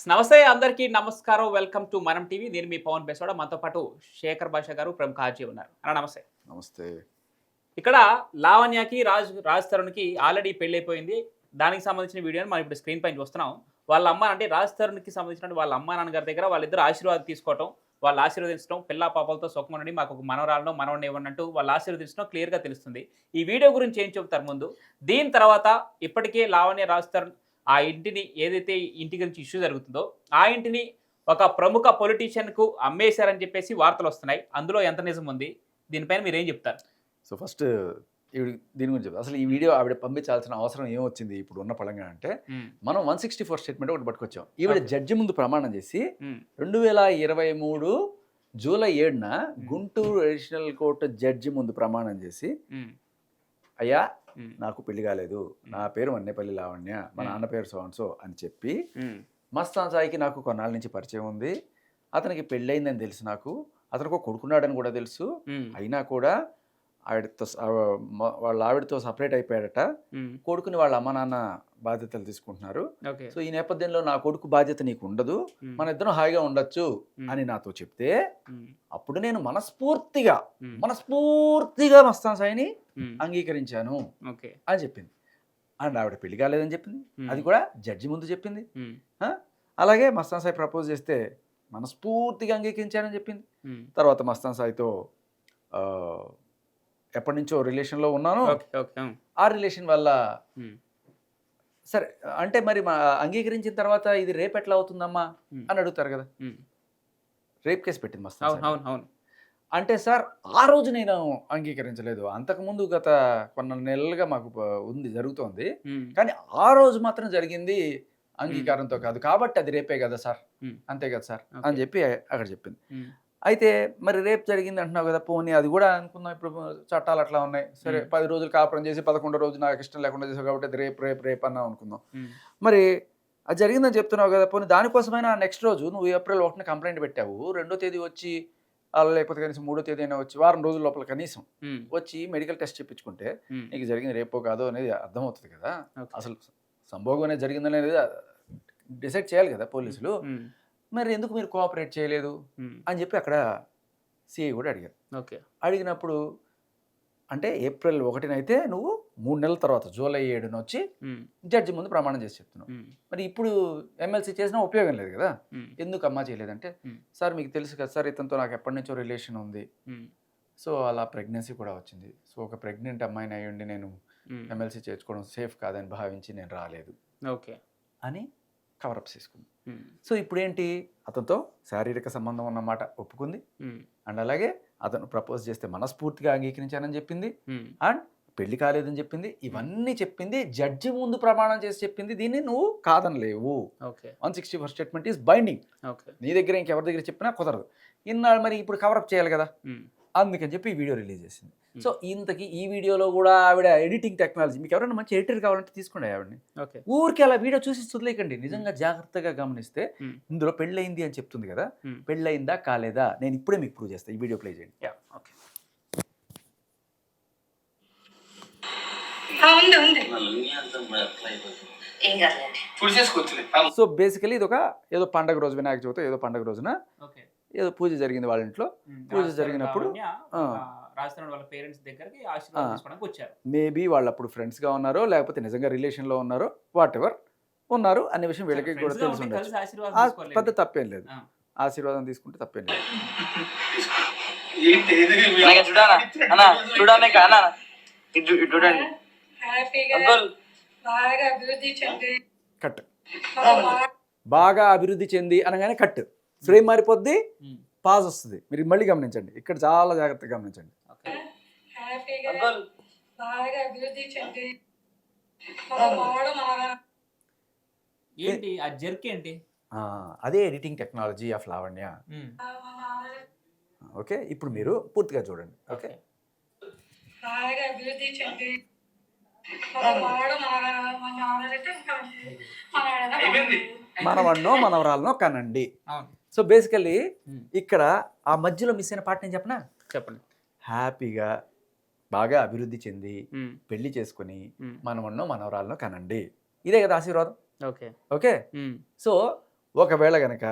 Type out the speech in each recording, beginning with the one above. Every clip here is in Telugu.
నమస్తే అందరికీ నమస్కారం. వెల్కమ్ టు మనం టీవీ. నేను మీ పవన్ బెసవాడ. మనతో పాటు శేఖర్ భాష గారు, ప్రముఖ ఆర్జే ఉన్నారు. నమస్తే. నమస్తే. ఇక్కడ లావణ్యకి, రాజ్ తరుణ్‌కి ఆల్రెడీ పెళ్లయిపోయింది. దానికి సంబంధించిన వీడియోని మనం ఇప్పుడు స్క్రీన్ పైన చూస్తున్నాం. వాళ్ళ అమ్మ అంటే రాజ్ తరుణ్‌కి సంబంధించిన వాళ్ళ అమ్మా నాన్నగారి దగ్గర వాళ్ళిద్దరు ఆశీర్వాదం తీసుకోవటం, వాళ్ళు ఆశీర్వదించడం, పిల్లా పాపలతో సుఖముండండి, మాకు ఒక మనవరాలనో, మనవడిని ఇవ్వండి అంటూ వాళ్ళు ఆశీర్వదించడం క్లియర్‌గా తెలుస్తుంది. ఈ వీడియో గురించి ఏం చెబుతారు ముందు? దీని తర్వాత ఇప్పటికే లావణ్య, రాజ్ తరుణ్ ఆ ఇంటిని ఏదైతే ఇంటి గురించి ఇష్యూ జరుగుతుందో, ఆ ఇంటిని ఒక ప్రముఖ పొలిటీషియన్‌కు అమ్మేశారని చెప్పేసి వార్తలొస్తున్నాయి. అందులో ఎంత నిజం ఉంది? దీనిపైన మీరేం చెప్తారు? సో, ఫస్ట్ దీని గురించి చెప్తా. అసలు ఈ వీడియో ఆవిడ పంపించాల్సిన అవసరం ఏమొచ్చింది ఇప్పుడు ఉన్న పళంగా అంటే, మనం 164 స్టేట్మెంట్ ఒకటి పట్టుకొచ్చాం. ఈవిడ జడ్జి ముందు ప్రమాణం చేసి 2023 జూలై 7న గుంటూరు అడిషనల్ కోర్టు జడ్జి ముందు ప్రమాణం చేసి, అయ్యా నాకు పెళ్లి కాలేదు, నా పేరు మన్నేపల్లి లావణ్య, మా నాన్న పేరు సో అని చెప్పి, మస్తాన్ సాయికి నాకు కొన్నాళ్ళ నుంచి పరిచయం ఉంది, అతనికి పెళ్ళయిందని తెలుసు, నాకు అతనికి ఒక కొడుకున్నాడని కూడా తెలుసు, అయినా కూడా ఆవిడతో వాళ్ళ ఆవిడతో సపరేట్ అయిపోయాడట, కొడుకుని వాళ్ళ అమ్మ నాన్న బాధ్యతలు తీసుకుంటున్నారు, సో ఈ నేపథ్యంలో నా కొడుకు బాధ్యత నీకు ఉండదు, మన ఇద్దరం హాయిగా ఉండొచ్చు అని నాతో చెప్తే, అప్పుడు నేను మనస్ఫూర్తిగా మస్తాన్ సాయిని అంగీకరించాను అని చెప్పింది. అండ్ ఆవిడ పెళ్లి కాలేదని చెప్పింది, అది కూడా జడ్జి ముందు చెప్పింది. అలాగే మస్తాన్ సాయి ప్రపోజ్ చేస్తే మనస్ఫూర్తిగా అంగీకరించానని చెప్పింది. తర్వాత మస్తాన్ సాయితో ఎప్పటి నుంచో రిలేషన్లో ఉన్నాను, ఆ రిలేషన్ వల్ల సరే అంటే మరి అంగీకరించిన తర్వాత ఇది రేపు ఎట్లా అవుతుందమ్మా అని అడుగుతారు కదా, రేప్ కేసు పెట్టింది మస్తాన్ సాయి. అంటే సార్ ఆ రోజు నేను అంగీకరించలేదు, అంతకుముందు గత కొన్ని నెలలుగా మాకు జరుగుతోంది, కానీ ఆ రోజు మాత్రం జరిగింది అంగీకారంతో కాదు, కాబట్టి అది రేపే కదా సార్, అంతే కదా సార్ అని చెప్పి అక్కడ చెప్పింది. అయితే మరి రేపు జరిగింది అంటున్నావు కదా, పోనీ అది కూడా అనుకుందాం, ఇప్పుడు చట్టాలు అట్లా ఉన్నాయి, సరే 10 రోజులు కాపురం చేసి 11వ రోజు నాకు ఇష్టం లేకుండా చేసావు కాబట్టి అది రేపు అన్నావు అనుకుందాం. మరి అది జరిగిందని చెప్తున్నావు కదా, పోనీ దానికోసమైనా నెక్స్ట్ రోజు నువ్వు ఏప్రిల్ 1న కంప్లైంట్ పెట్టావు, 2వ తేదీ వచ్చి లేకపోతే కనీసం 3వ తేదీ అయినా వచ్చి వారం రోజుల లోపల కనీసం వచ్చి మెడికల్ టెస్ట్ చెప్పించుకుంటే నీకు జరిగింది రేపో కాదో అనేది అర్థమవుతుంది కదా, అసలు సంభోగం అనేది జరిగిందనేది డిసైడ్ చేయాలి కదా పోలీసులు, మరి ఎందుకు మీరు కోఆపరేట్ చేయలేదు అని చెప్పి అక్కడ సిఐ కూడా అడిగారు. అడిగినప్పుడు అంటే ఏప్రిల్ 1న అయితే నువ్వు 3 నెలల తర్వాత జూలై 7న వచ్చి జడ్జి ముందు ప్రమాణం చేసి చెప్తున్నావు, మరి ఇప్పుడు ఎమ్మెల్సీ చేసినా ఉపయోగం లేదు కదా, ఎందుకు అమ్మా చేయలేదంటే, సార్ మీకు తెలుసు కదా సార్, ఇతనితో నాకు ఎప్పటి నుంచో రిలేషన్ ఉంది, సో అలా ప్రెగ్నెన్సీ కూడా వచ్చింది, సో ఒక ప్రెగ్నెంట్ అమ్మాయిని అయ్యుండి నేను ఎమ్మెల్సీ చేర్చుకోవడం సేఫ్ కాదని భావించి నేను రాలేదు అని కవరప్ చేసుకుంది. సో ఇప్పుడు ఏంటి, అతనితో శారీరక సంబంధం ఉన్నమాట ఒప్పుకుంది, అండ్ అలాగే అతను ప్రపోజ్ చేస్తే మనస్ఫూర్తిగా అంగీకరించానని చెప్పింది, అండ్ పెళ్లి కాలేదని చెప్పింది, ఇవన్నీ చెప్పింది, జడ్జి ముందు ప్రమాణం చేసి చెప్పింది, దీన్ని నువ్వు కాదనలేవు. 164 స్టేట్మెంట్ ఈస్ బైండింగ్, నీ దగ్గర ఇంకెవరి దగ్గర చెప్పినా కుదరదు. ఇన్నాళ్ళు మరి ఇప్పుడు కవరప్ చేయాలి కదా, అందుకని చెప్పి ఈ వీడియో రిలీజ్ చేసింది. సో ఇంతకీ ఈ వీడియోలో కూడా ఆవిడ ఎడిటింగ్ టెక్నాలజీ, మీకు ఎవరైనా మంచి ఎడిటర్ కావాలంటే తీసుకోండి ఆవిడని, ఊరికి అలా వీడియో చూసి వదిలేకండి, నిజంగా జాగ్రత్తగా గమనిస్తే ఇందులో పెళ్ళయింది అని చెప్తుంది కదా, పెళ్ళయిందా కాలేదా నేను ఇప్పుడే మీకు ప్రూవ్ చేస్తాను, ఈ వీడియో ప్లే చేయండి. సో బేసికలీ ఇది ఒక ఏదో పండగ రోజు, వినాయక చవితి ఏదో పండగ రోజున ఏదో పూజ జరిగింది వాళ్ళ ఇంట్లో, పూజ జరిగినప్పుడు మేబీ వాళ్ళు అప్పుడు ఫ్రెండ్స్గా ఉన్నారో లేకపోతే నిజంగా రిలేషన్లో ఉన్నారో వాట్ ఎవర్ ఉన్నారు అనే విషయం వీళ్ళకి కూడా తెలిసి ఉండొచ్చు, పెద్ద తప్పేం లేదు, ఆశీర్వాదం తీసుకుంటే తప్పేం లేదు. కట్ బాగా అభివృద్ధి చెంది అనగానే కట్ ఫ్రేమ్ మారిపోద్ది, పాజ్ వస్తుంది, మీరు మళ్ళీ గమనించండి, ఇక్కడ చాలా జాగ్రత్తగా గమనించండి. అదే editing technology of Lavanya. Okay, ఇప్పుడు మీరు పూర్తిగా చూడండి. ఓకే, మనవన్నో మనవరాలనో కనండి. సో బేసికల్లీ ఇక్కడ ఆ మధ్యలో మిస్ అయిన పార్ట్ నేను చెప్పండి. హ్యాపీగా బాగా అభివృద్ధి చెంది పెళ్లి చేసుకుని మనవన్నో మనవరాలనో కనండి, ఇదే కదా ఆశీర్వాదం. ఓకే, సో ఒకవేళ గనక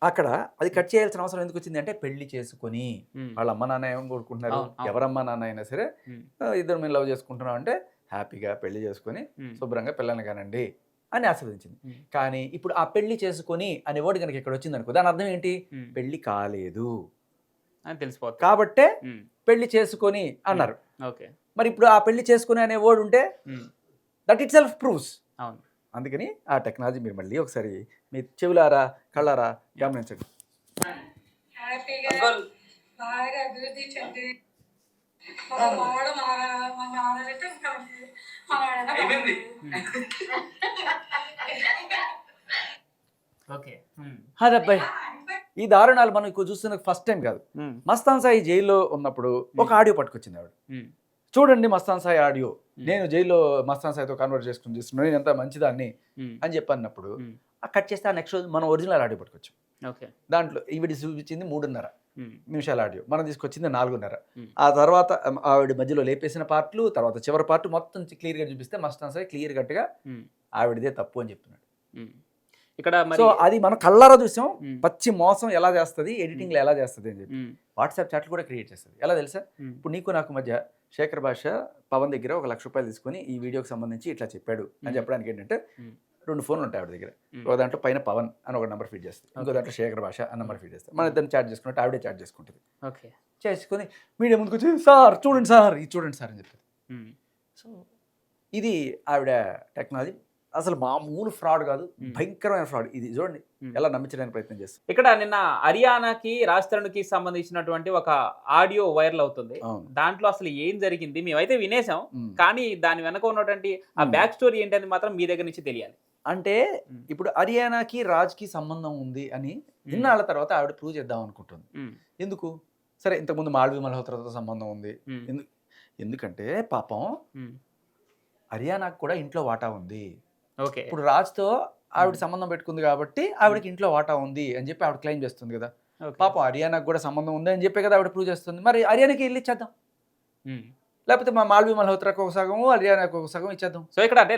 అక్కడ అది కట్ చేయాల్సిన అవసరం ఎందుకు వచ్చింది అంటే పెళ్లి చేసుకొని వాళ్ళ అమ్మ నాన్న ఏం కోరుకుంటున్నారు, ఎవరమ్మ నాన్న అయినా సరే ఇద్దరు మేము లవ్ చేసుకుంటున్నాం అంటే హ్యాపీగా పెళ్లి చేసుకొని శుభ్రంగా పిల్లల్ని కానండి అని ఆశీర్వదించింది. కానీ ఇప్పుడు ఆ పెళ్లి చేసుకొని అనే వర్డ్ కనుక ఇక్కడ వచ్చింది అనుకో, దాని అర్థం ఏంటి, పెళ్లి కాలేదు అని తెలిసిపోతుంది కాబట్టే పెళ్లి చేసుకొని అన్నారు. ఓకే, మరి ఇప్పుడు ఆ పెళ్లి చేసుకుని అనే వర్డ్ ఉంటే దట్ ఇట్ సెల్ఫ్ ప్రూవ్స్. అవును, అందుకని ఆ టెక్నాలజీ మీరు మళ్ళీ ఒకసారి మీ చెవులారా కళ్ళారా గమనించండి. హ్యాపీగా బాగా అభివృద్ధి చెంది వాడు మన నాన్నైతే ఓకే. అబ్బాయి ఈ దారుణాలు మనం ఎక్కువ చూస్తున్న ఫస్ట్ టైం కాదు. మస్తాన్ సాయి జైల్లో ఉన్నప్పుడు ఒక ఆడియో పట్టుకొచ్చింది ఆవిడ. చూడండి మస్తాన్ సాయి ఆడియో, నేను జైల్లో మస్తాన్ సాయితో కన్వర్ట్ చేసుకుని చూస్తున్నాను, నేను ఎంత మంచిదాన్ని అని చెప్పన్నప్పుడు కట్ చేస్తే ఆ నెక్స్ట్ రోజు మనం ఒరిజినల్ ఆడియో పట్టుకొచ్చాం. ఓకే, దాంట్లో ఈవిడ చూపించింది 3.5 నిమిషాల ఆడియో, మనం తీసుకొచ్చింది 4.5. ఆ తర్వాత ఆవిడ మధ్యలో లేపేసిన పార్ట్లు, తర్వాత చివరి పార్ట్ మొత్తం క్లియర్గా చూపిస్తే మస్తాన్ సాయి క్లియర్ కట్గా ఆవిడదే తప్పు అని చెప్తున్నాడు. ఇక్కడ సో అది మనం కళ్ళారా చూసాం, పచ్చి మోసం ఎలా చేస్తుంది, ఎడిటింగ్లో ఎలా చేస్తుంది అని చెప్పి. వాట్సాప్ చాట్లు కూడా క్రియేట్ చేస్తుంది. ఎలా తెలుసా, ఇప్పుడు నీకు నాకు మధ్య శేఖర్ భాష పవన్ దగ్గర 1 లక్ష రూపాయలు తీసుకొని ఈ వీడియోకి సంబంధించి ఇట్లా చెప్పాడు అని చెప్పడానికి ఏంటంటే 2 ఫోన్లు ఉంటాయి ఆవిడ దగ్గర. ఒక దాంట్లో పైన పవన్ అని ఒక నెంబర్ ఫీడ్ చేస్తుంది, ఇంకో దాంట్లో శేఖర్ భాష అని నెంబర్ ఫీడ్ చేస్తుంది. మన ఇద్దరిని చాట్ చేసుకున్నట్టు ఆవిడే చాట్ చేసుకుంటుంది. ఓకే, చేసుకొని మీడియా ముందుకు వచ్చి సార్ చూడండి సార్, ఇది చూడండి సార్ అని చెప్తుంది. సో ఇది ఆవిడ టెక్నాలజీ. అసలు మామూలు ఫ్రాడ్ కాదు, భయంకరమైన ఫ్రాడ్. ఇది చూడండి ఎలా నమ్మించడానికి ప్రయత్నం చేస్తుంది. ఇక్కడ నిన్న హర్యానాకి రాజ్ తరుణ్కి సంబంధించినటువంటి ఒక ఆడియో వైరల్ అవుతుంది. దాంట్లో అసలు ఏం జరిగింది మేమైతే వినేసాం, కానీ దాని వెనక ఉన్నటువంటి ఆ బ్యాక్ స్టోరీ ఏంటని మాత్రం మీ దగ్గర నుంచి తెలియాలి. అంటే ఇప్పుడు హర్యానాకి రాజ్కి సంబంధం ఉంది అని ఇన్నాళ్ళ తర్వాత ఆవిడ ప్రూవ్ చేద్దాం అనుకుంటుంది. ఎందుకు, సరే ఇంతకుముందు మాళవి మల్హోత్రాతో సంబంధం ఉంది, ఎందుకంటే పాపం హర్యానాకు కూడా ఇంట్లో వాటా ఉంది. ఓకే, ఇప్పుడు రాజ్తో ఆవిడ సంబంధం పెట్టుకుంది కాబట్టి ఆవిడకి ఇంట్లో వాటా ఉంది అని చెప్పి ఆవిడ క్లెయిమ్ చేస్తుంది కదా. పాపం హర్యానాకు కూడా సంబంధం ఉంది అని చెప్పే కదా ఆవిడ ప్రూవ్ చేస్తుంది. మరి హర్యానాకి వెళ్ళి ఇచ్చేద్దాం, లేకపోతే మా మాళవి మల్హోత్రాకు ఒక సగం, హర్యానాకు ఒక సగం ఇచ్చేద్దాం. సో ఇక్కడ అంటే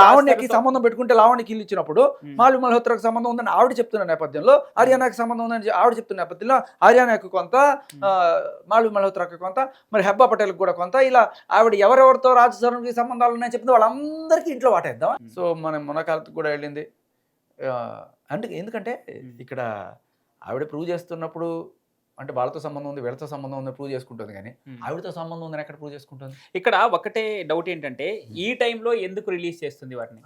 లావణ్యకి సంబంధం పెట్టుకుంటే లావణ్యకి ఇల్లు ఇచ్చినప్పుడు మాళవి మల్హోత్రాకు సంబంధం ఉందని ఆవిడ చెప్తున్న నేపథ్యంలో, హర్యానాకి సంబంధం ఉందని ఆవిడ చెప్తున్న నేపథ్యంలో హర్యానాకు కొంత, మాళవి మల్హోత్రాకు కొంత, మరి హెబ్బా పటేల్కి కూడా కొంత, ఇలా ఆవిడ ఎవరెవరితో రాజ్ తరుణ్కి సంబంధాలు ఉన్నాయని చెప్పింది వాళ్ళందరికీ ఇంట్లో వాటేద్దాం. సో మనం మునకాలకి కూడా వెళ్ళింది. అంటే ఎందుకంటే ఇక్కడ ఆవిడ ప్రూవ్ చేస్తున్నప్పుడు అంటే వాళ్ళతో సంబంధం ఉంది వీళ్ళతో సంబంధం ఉంది ప్రూవ్ చేసుకుంటుంది, కానీ ఆవిడతో సంబంధం ఉందని ఎక్కడ ప్రూవ్ చేసుకుంటుంది. ఇక్కడ ఒకటే డౌట్ ఏంటంటే ఈ టైంలో ఎందుకు రిలీజ్ చేస్తుంది వాటిని.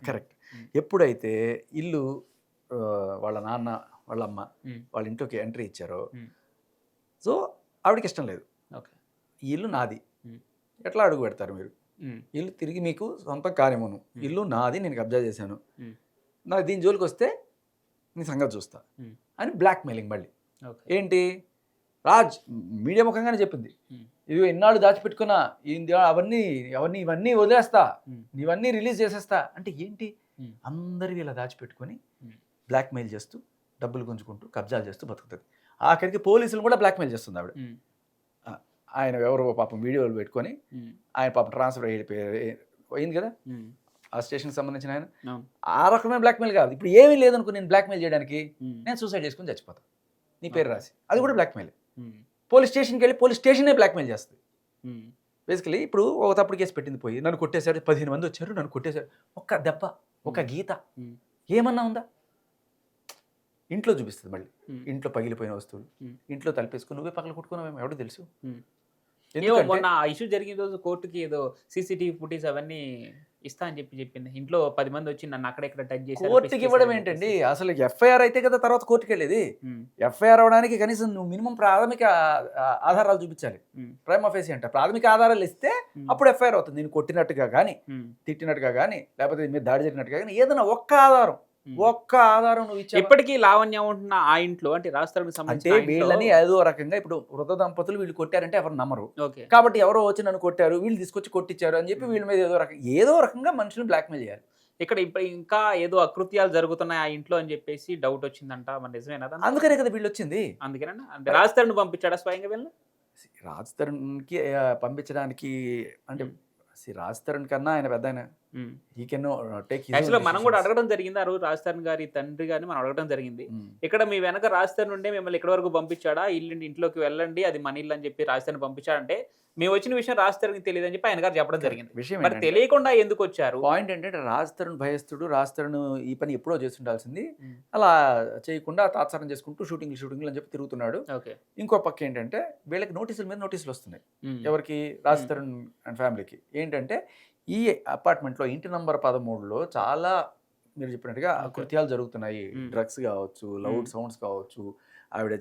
కరెక్ట్, ఎప్పుడైతే ఇల్లు వాళ్ళ నాన్న వాళ్ళ అమ్మ వాళ్ళ ఇంట్లోకి ఎంట్రీ ఇచ్చారో, సో ఆవిడకి ఇష్టం లేదు. ఈ ఇల్లు నాది, ఎట్లా అడుగు పెడతారు మీరు, ఇల్లు తిరిగి మీకు సొంతం కానివ్వను, ఇల్లు నాది, నేను కబ్జా చేశాను, నాకు దీని జోలికి వస్తే నీ సంగతి చూస్తా అని బ్లాక్ మెయిలింగ్. మళ్ళీ ఏంటి, రాజ్ మీడియా ముఖంగానే చెప్పింది, ఇవి ఎన్నాళ్ళు దాచిపెట్టుకున్నా ఇవన్నీ వదిలేస్తా, ఇవన్నీ రిలీజ్ చేసేస్తా అంటే ఏంటి, అందరివి ఇలా దాచిపెట్టుకొని బ్లాక్మెయిల్ చేస్తూ డబ్బులు గుంజుకుంటూ కబ్జాలు చేస్తూ బతుకుతుంది. ఆఖరికి పోలీసులు కూడా బ్లాక్మెయిల్ చేస్తుంది ఆవిడ. ఆయన ఎవరో పాపం వీడియోలు పెట్టుకొని ఆయన పాపం ట్రాన్స్ఫర్ అయింది కదా ఆ స్టేషన్కి సంబంధించిన ఆయన, ఆ రకమైన బ్లాక్మెయిల్ కాదు. ఇప్పుడు ఏమీ లేదనుకో నేను బ్లాక్మెయిల్ చేయడానికి, నేను సూసైడ్ చేసుకుని చచ్చిపోతాను నీ పేరు రాసి, అది కూడా బ్లాక్మెయిల్. పోలీస్ స్టేషన్కి వెళ్ళి పోలీస్ స్టేషనే బ్లాక్మెయిల్ చేస్తుంది. బేసికలీ ఇప్పుడు ఒక తప్పుడు కేసు పెట్టింది పోయి నన్ను కొట్టేశారు, 15 మంది వచ్చారు నన్ను కొట్టేశారు, ఒక్క దెబ్బ ఒక గీత ఏమన్నా ఉందా, ఇంట్లో చూపిస్తుంది. మళ్ళీ ఇంట్లో పగిలిపోయిన వస్తువులు ఇంట్లో తలిపేసుకుని నువ్వే పగల కొట్టుకున్నావేమో ఎవడో తెలుసు. మొన్న ఆ ఇష్యూ జరిగిన రోజు కోర్టుకి ఏదో సీసీటీవీ ఫుటేజ్ అవన్నీ ఇస్తా అని చెప్పింది. ఇంట్లో 10 మంది వచ్చి నన్ను అక్కడెక్కడ టచ్ చేసి కోర్టుకి ఇవ్వడం ఏంటండి, అసలు ఎఫ్ఐఆర్ అయితే కదా తర్వాత కోర్టుకి వెళ్ళేది. ఎఫ్ఐఆర్ అవడానికి కనీసం నువ్వు మినిమం ప్రాథమిక ఆధారాలు చూపించాలి. ప్రైమా ఫేసి అంటే ప్రాథమిక ఆధారాలు ఇస్తే అప్పుడు ఎఫ్ఐఆర్ అవుతుంది. నేను కొట్టినట్టుగా కానీ, తిట్టినట్టుగా కానీ, లేకపోతే మీరు దాడి జరిగినట్టుగా కానీ ఏదైనా ఒక్క ఆధారం నువ్వు ఇచ్చా. ఇప్పటికీ లావణ్య ఉంటున్న ఆ ఇంట్లో అంటే రాజ్ తరుణ్కి సంబంధించి అంటే వీళ్ళని ఏదో రకంగా ఇప్పుడు వృద్ధ దంపతులు వీళ్ళు కొట్టారంటే ఎవరు నమ్మరు, కాబట్టి ఎవరో వచ్చి నన్ను కొట్టారు వీళ్ళు తీసుకొచ్చి కొట్టించారు అని చెప్పి వీళ్ళ మీద ఏదో రకంగా మనుషులను బ్లాక్మెయిల్ చేయాలి. ఇక్కడ ఇప్పుడు ఇంకా ఏదో అకృత్యాలు జరుగుతున్నాయి ఆ ఇంట్లో అని చెప్పేసి డౌట్ వచ్చిందంట, మరి నిజమేనా? అందుకనే కదా వీళ్ళు వచ్చింది. అందుకేనా అంటే రాజ్ తరుణ్ పంపించాడా స్వయంగా వీళ్ళని? రాజ్ తరుణ్కి పంపించడానికి అంటే రాజ్ తరుణ్ కన్నా ఆయన పెద్ద ఆయన హీ కెన్ టేక్ యాక్చువల్గా మనం కూడా అడగడం జరిగింది ఆ రోజు రాజ్ తరుణ్ గారి తండ్రి గారిని మనం అడగడం జరిగింది. ఇక్కడ మీ వెనక రాజ్ తరుణ్ ఉండే మిమ్మల్ని ఇక్కడ వరకు పంపించాడా, ఇంట్లోకి వెళ్ళండి అది మన ఇల్లు అని చెప్పి రాజ్ తరుణ్ పంపించాడంటే మేము వచ్చిన విషయం రాజ్ తరుణ్కి తెలియదు అని చెప్పి ఆయన గారు చెప్పడం జరిగింది. విషయం మరి తెలియకుండా ఎందుకు వచ్చారు? పాయింట్ ఏంటంటే రాజ్ తరుణ్ భయస్తుడు, రాజ్ తరుణ్ ఈ పని ఎప్పుడో చేస్తుండాల్సింది, అలా చేయకుండా తాత్సారం చేసుకుంటూ షూటింగ్లు అని చెప్పి తిరుగుతున్నాడు. ఓకే. ఇంకో పక్క ఏంటంటే వీళ్ళకి నోటీసుల మీద నోటీసులు వస్తున్నాయి. ఎవరికి? రాజ్ తరుణ్ అండ్ ఫ్యామిలీకి. ఏంటంటే ఈ అపార్ట్మెంట్లో ఇంటి నంబర్ 13లో చాలా మీరు చెప్పినట్టుగా కృత్యాలు జరుగుతున్నాయి. డ్రగ్స్ కావచ్చు, లౌడ్ సౌండ్స్ కావచ్చు, ఆవిడ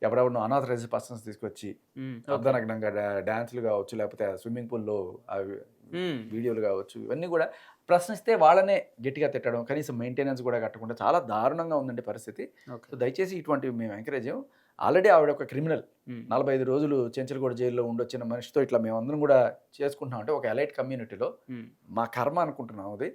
ఎవరెవరినో అనాథరైజ్డ్ పర్సన్స్ తీసుకొచ్చి అర్ధనగ్నంగా డాన్సులు కావచ్చు, లేకపోతే స్విమ్మింగ్ పూల్లో వీడియోలు కావచ్చు, ఇవన్నీ కూడా ప్రశ్నిస్తే వాళ్ళనే గట్టిగా తిట్టడం, కనీసం మెయింటెనెన్స్ కూడా కట్టకుండా చాలా దారుణంగా ఉందండి పరిస్థితి. సో దయచేసి ఇటువంటివి మేము ఎంకరేజ్ చేయం. ఆల్రెడీ ఆవిడ ఒక క్రిమినల్, 45 రోజులు చెంచల్గూడ జైల్లో ఉండొచ్చిన మనిషితో ఇట్లా మేమందరం కూడా చేసుకుంటున్నాం అంటే ఒక ఎలైట్ కమ్యూనిటీలో మా కర్మ అనుకుంటున్నాం అది.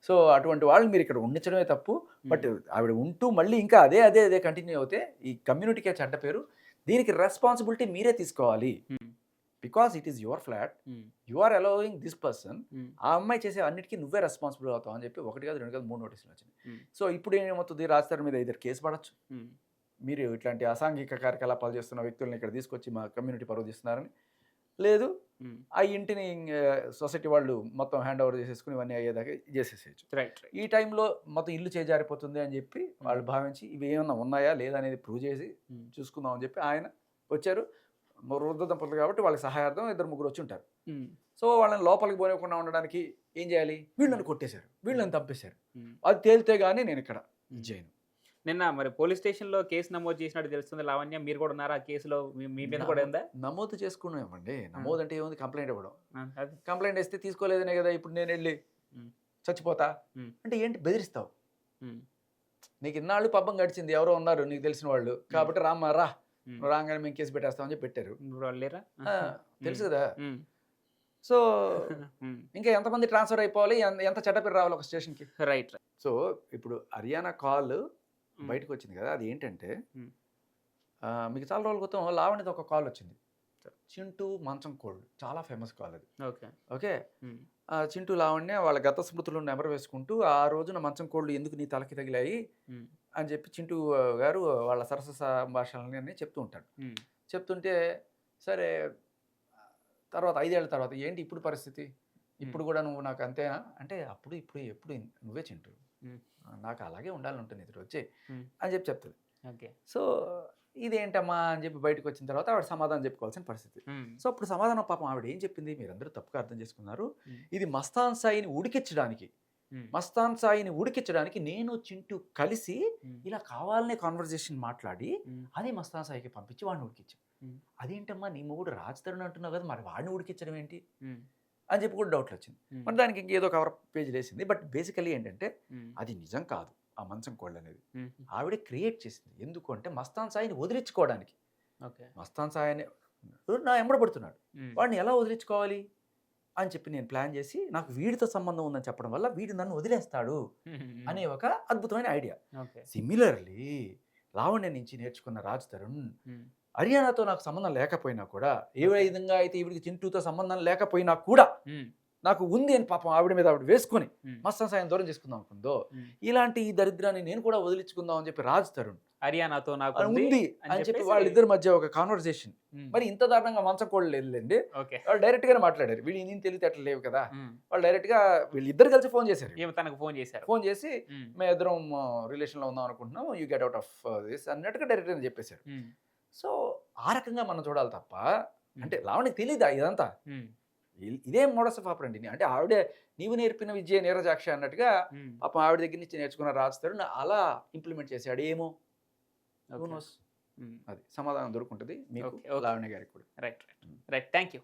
సో అటువంటి వాళ్ళు మీరు ఇక్కడ ఉండించడమే తప్పు. బట్ ఆవిడ ఉంటూ మళ్ళీ ఇంకా అదే కంటిన్యూ అవుతే ఈ కమ్యూనిటీకే చెడ్డ పేరు. దీనికి రెస్పాన్సిబిలిటీ మీరే తీసుకోవాలి. Because it is your flat, you are allowing this person. ఆ అమ్మాయి చేసే అన్నిటికీ నువ్వే రెస్పాన్సిబుల్ అవుతావు అని చెప్పి 1 కాదు 2 కాదు 3 నోటీసులు వచ్చినాయి. సో ఇప్పుడు ఏమవుతుంది, రాజ్ తరుణ్ మీద ఇద్దరు కేసు పడచ్చు. మీరు ఇట్లాంటి అసాంఘిక కార్యకలాపాలు చేస్తున్న వ్యక్తులను ఇక్కడ తీసుకొచ్చి మా కమ్యూనిటీ పరువు తీస్తున్నారని. లేదు, ఆ ఇంటిని సొసైటీ వాళ్ళు మొత్తం హ్యాండ్ ఓవర్ చేసేసుకుని ఇవన్నీ అయ్యేదాకా చేసేసేయచ్చు. ఈ టైంలో మొత్తం ఇల్లు చేజారిపోతుంది అని చెప్పి వాళ్ళు భావించి ఇవి ఏమన్నా ఉన్నాయా లేదా అనేది ప్రూవ్ చేసి చూసుకుందాం అని చెప్పి ఆయన వచ్చారు. వృద్ధ దంపతులు కాబట్టి వాళ్ళకి సహాయార్థం 2-3 వచ్చి ఉంటారు. సో వాళ్ళని లోపలికి పోనివ్వకుండా ఉండడానికి ఏం చేయాలి, వీళ్ళని కొట్టేశారు, వీళ్ళని తప్పేశారు. అది తేలితే కానీ నేను ఇక్కడ చేయను. నిన్న మరి పోలీస్ స్టేషన్లో కేసు నమోదు చేసినట్టు తెలుస్తుంది లావణ్య, మీరు కూడా ఉన్నారా ఆ కేసులో? మీ మీద కూడా ఉందా? నమోదు చేసుకున్నామండి. నమోదు అంటే ఏముంది, కంప్లైంట్ ఇవ్వడం. కంప్లైంట్ ఇస్తే తీసుకోలేదనే కదా ఇప్పుడు నేను వెళ్ళి చచ్చిపోతా అంటే ఏంటి, బెదిరిస్తావు. నీకు ఇన్నాళ్ళు పబ్బం గడిచింది, ఎవరో ఉన్నారు నీకు తెలిసిన వాళ్ళు కాబట్టి రామ్మా రా, రాగానే మేము కేసు పెట్టేస్తామని చెప్పి పెట్టారు. తెలుసు కదా. సో ఇంకా ఎంతమంది ట్రాన్స్ఫర్ అయిపోవాలి, ఎంత చెడ్డపేరు రావాలి ఒక స్టేషన్కి. రైట్. సో ఇప్పుడు హర్యానా కాల్ బయటకు వచ్చింది కదా, అది ఏంటంటే మీకు చాలా రోజుల క్రితం లావణ్యది ఒక కాల్ వచ్చింది. చింటూ మంచం కోళ్ళు, చాలా ఫేమస్ కాల్ అది. ఓకే. చింటూ లావణ్య వాళ్ళ గత స్మృతులను నెమరు వేసుకుంటూ ఆ రోజున మంచం కోళ్ళు ఎందుకు నీ తలకి తగిలాయి అని చెప్పి చింటూ గారు వాళ్ళ సరస సంభాషణలని చెప్తూ ఉంటాడు. చెప్తుంటే సరే తర్వాత 5 ఏళ్ల తర్వాత ఏంటి ఇప్పుడు పరిస్థితి, ఇప్పుడు కూడా నువ్వు నాకు అంతేనా అంటే అప్పుడు ఇప్పుడు ఎప్పుడు నువ్వే చింటూ, నాకు అలాగే ఉండాలని ఉంటుంది ఇది వచ్చే అని చెప్పి చెప్తుంది. ఓకే. సో ఇదేంటమ్మా అని చెప్పి బయటకు వచ్చిన తర్వాత ఆవిడ సమాధానం చెప్పుకోవాల్సిన పరిస్థితి. సో అప్పుడు సమాధానం పాపం ఆవిడ ఏం చెప్పింది, మీరందరూ తప్పుగా అర్థం చేసుకున్నారు. ఇది మస్తాన్ సాయిని ఉడికించడానికి నేను చింటూ కలిసి ఇలా కావాలనే కాన్వర్జేషన్ మాట్లాడి అది మస్తాన్ సాయికి పంపించి వాడిని ఉడికించాం. అదేంటమ్మా నీ మొగుడు రాజ్ తరుణ్ అంటున్నావు కదా, మరి వాడిని ఉడికించడం ఏంటి అని చెప్పి కూడా డౌట్లు వచ్చింది. మరి దానికి ఇంకేదో కవర్ పేజ్ వేసింది. బట్ బేసికలీ ఏంటంటే అది నిజం కాదు. ఆ మంచం కోళ్ళు అనేది ఆవిడ క్రియేట్ చేసింది. ఎందుకు అంటే మస్తాన్ సాయిని వదిలించుకోవడానికి. మస్తాన్ సాయిని నా ఎంబడబడుతున్నాడు, వాడిని ఎలా వదిలించుకోవాలి అని చెప్పి నేను ప్లాన్ చేసి నాకు వీడితో సంబంధం ఉందని చెప్పడం వల్ల వీడు నన్ను వదిలేస్తాడు అనే ఒక అద్భుతమైన ఐడియా. సిమిలర్లీ లావణ్య నుంచి నేర్చుకున్న రాజ్ తరుణ్ హర్యానాతో నాకు సంబంధం లేకపోయినా కూడా, ఏ విధంగా అయితే ఈవిడికి చింటూతో సంబంధం లేకపోయినా కూడా నాకు ఉంది అని పాపం ఆవిడ మీద ఆవిడ వేసుకొని మస్తాన్ సాయిని దూరం చేసుకుందాం అనుకుందో, ఇలాంటి ఈ దరిద్రాన్ని నేను కూడా వదిలించుకుందాం అని చెప్పి రాజ్ తరుణ్ హర్యానాతో నాకు ఉంది అని చెప్పి వాళ్ళిద్దరి మధ్య ఒక కాన్వర్సేషన్. మరి ఇంత దారుణంగా మంచం కోళ్ళు లేదులేండి, వాళ్ళు డైరెక్ట్ గానే మాట్లాడారు. వీళ్ళు నేను తెలియతే అట్లా లేవు కదా, వాళ్ళు డైరెక్ట్ గా వీళ్ళిద్దరు కలిసి ఫోన్ చేశారు. తనకు ఫోన్ చేసి మేము ఇద్దరం రిలేషన్ లో ఉందాం అనుకుంటున్నాం, you get out of this అన్నట్టుగా డైరెక్ట్ గా చెప్పేశారు. సో ఆ రకంగా మనం చూడాలి తప్ప, అంటే లావణ్యకి తెలియదా ఇదంతా, ఇదే మోడస్ ఆఫ్ ఆపరండి. అంటే ఆవిడే నీవు నేర్పిన విద్య నీరజాక్షి అన్నట్టుగా పాపం ఆవిడ దగ్గర నుంచి నేర్చుకున్న రాజ్ తరుణ్ అలా ఇంప్లిమెంట్ చేశాడు ఏమో. అది సమాధానం దొరుకుంటుంది మీకు, లావణ్య గారికి కూడా. రైట్. Thank you.